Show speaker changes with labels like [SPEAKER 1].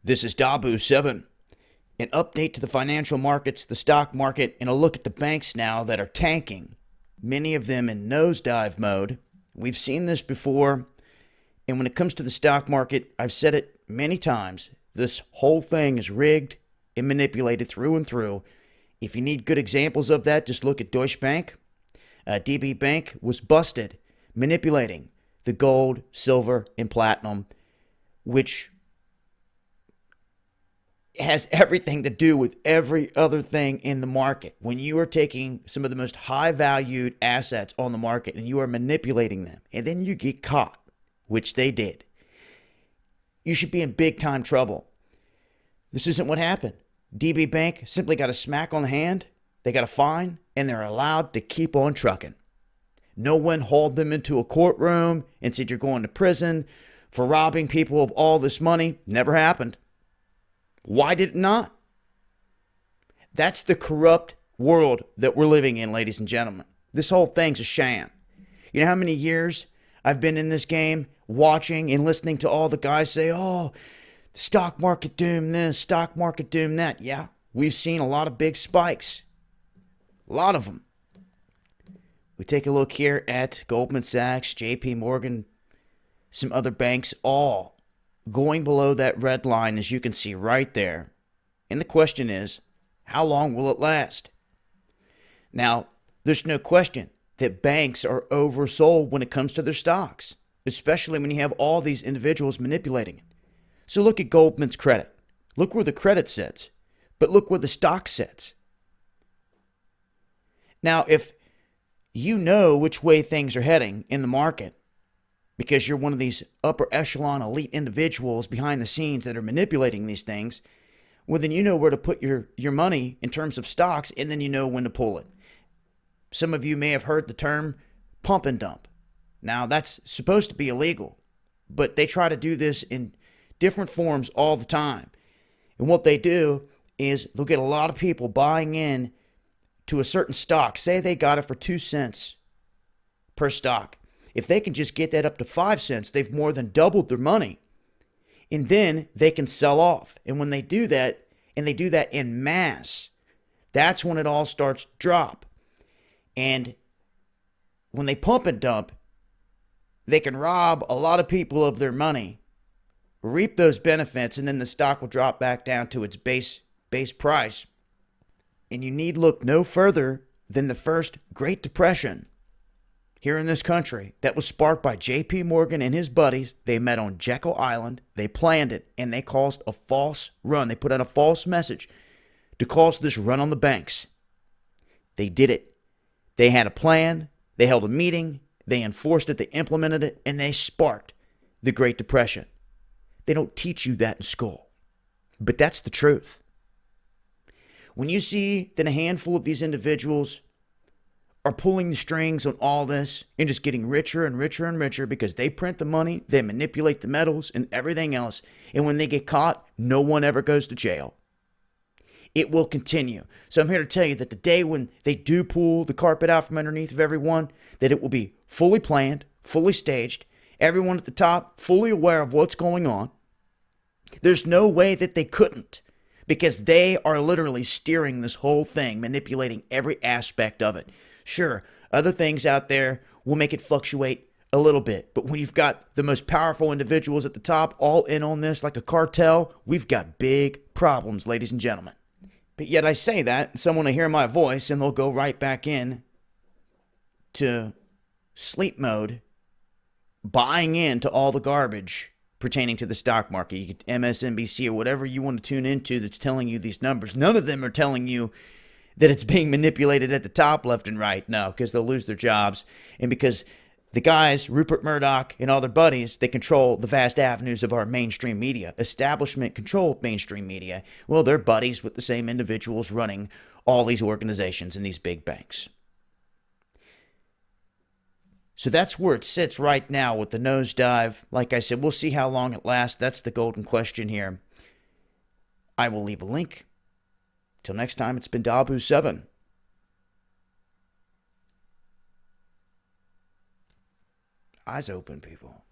[SPEAKER 1] This is Dabu7. An update to the financial markets, the stock market, and a look at the banks now that are tanking. Many of them in nosedive mode. We've seen this before. And when it comes to the stock market, I've said it many times. This whole thing is rigged and manipulated through and through. If you need good examples of that, just look at Deutsche Bank. DB Bank was busted manipulating the gold, silver, and platinum, which has everything to do with every other thing in the market. When you are taking some of the most high valued assets on the market and you are manipulating them, and then you get caught, which they did, you should be in big time trouble. This isn't what happened. DB Bank simply got a smack on the hand, they got a fine, and they're allowed to keep on trucking. No one hauled them into a courtroom and said you're going to prison for robbing people of all this money. Never happened. Why did it not? That's the corrupt world that we're living in, ladies and gentlemen. This whole thing's a sham. You know how many years I've been in this game watching and listening to all the guys say, oh, the stock market doomed this, stock market doomed that. Yeah, we've seen a lot of big spikes. A lot of them. We take a look here at Goldman Sachs, JP Morgan, some other banks, all going below that red line, as you can see right there. And the question is, how long will it last? Now, there's no question that banks are oversold when it comes to their stocks, especially when you have all these individuals manipulating it. So look at Goldman's credit. Look where the credit sits, but look where the stock sits. Now, if you know which way things are heading in the market, because you're one of these upper echelon elite individuals behind the scenes that are manipulating these things, well, then you know where to put your money in terms of stocks, and then you know when to pull it. Some of you may have heard the term pump and dump. Now, that's supposed to be illegal, but they try to do this in different forms all the time. And what they do is they'll get a lot of people buying in to a certain stock. Say they got it for 2 cents per stock. If they can just get that up to 5 cents, they've more than doubled their money. And then they can sell off. And when they do that, and they do that in mass, that's when it all starts to drop. And when they pump and dump, they can rob a lot of people of their money, reap those benefits, and then the stock will drop back down to its base price. And you need look no further than the first Great Depression here in this country that was sparked by JP Morgan and his buddies. They met on Jekyll Island, they planned it, and they caused a false run. They put out a false message to cause this run on the banks. They did it. They had a plan, they held a meeting, they enforced it, they implemented it, and they sparked the Great Depression. They don't teach you that in school, but that's the truth. When you see that a handful of these individuals are pulling the strings on all this and just getting richer and richer and richer because they print the money, they manipulate the metals and everything else, and when they get caught, no one ever goes to jail. It will continue. So I'm here to tell you that the day when they do pull the carpet out from underneath of everyone, that it will be fully planned, fully staged, everyone at the top fully aware of what's going on. There's no way that they couldn't, because they are literally steering this whole thing, manipulating every aspect of it. Sure, other things out there will make it fluctuate a little bit, but when you've got the most powerful individuals at the top all in on this like a cartel, we've got big problems, ladies and gentlemen. But yet I say that, someone will hear my voice and they'll go right back in to sleep mode, buying into all the garbage pertaining to the stock market. You get MSNBC or whatever you want to tune into that's telling you these numbers. None of them are telling you that it's being manipulated at the top left and right. No, because they'll lose their jobs. And because the guys, Rupert Murdoch and all their buddies, they control the vast avenues of our mainstream media. Establishment control mainstream media. Well, they're buddies with the same individuals running all these organizations and these big banks. So that's where it sits right now with the nosedive. Like I said, we'll see how long it lasts. That's the golden question here. I will leave a link. Till next time, it's been Dabu7. Eyes open, people.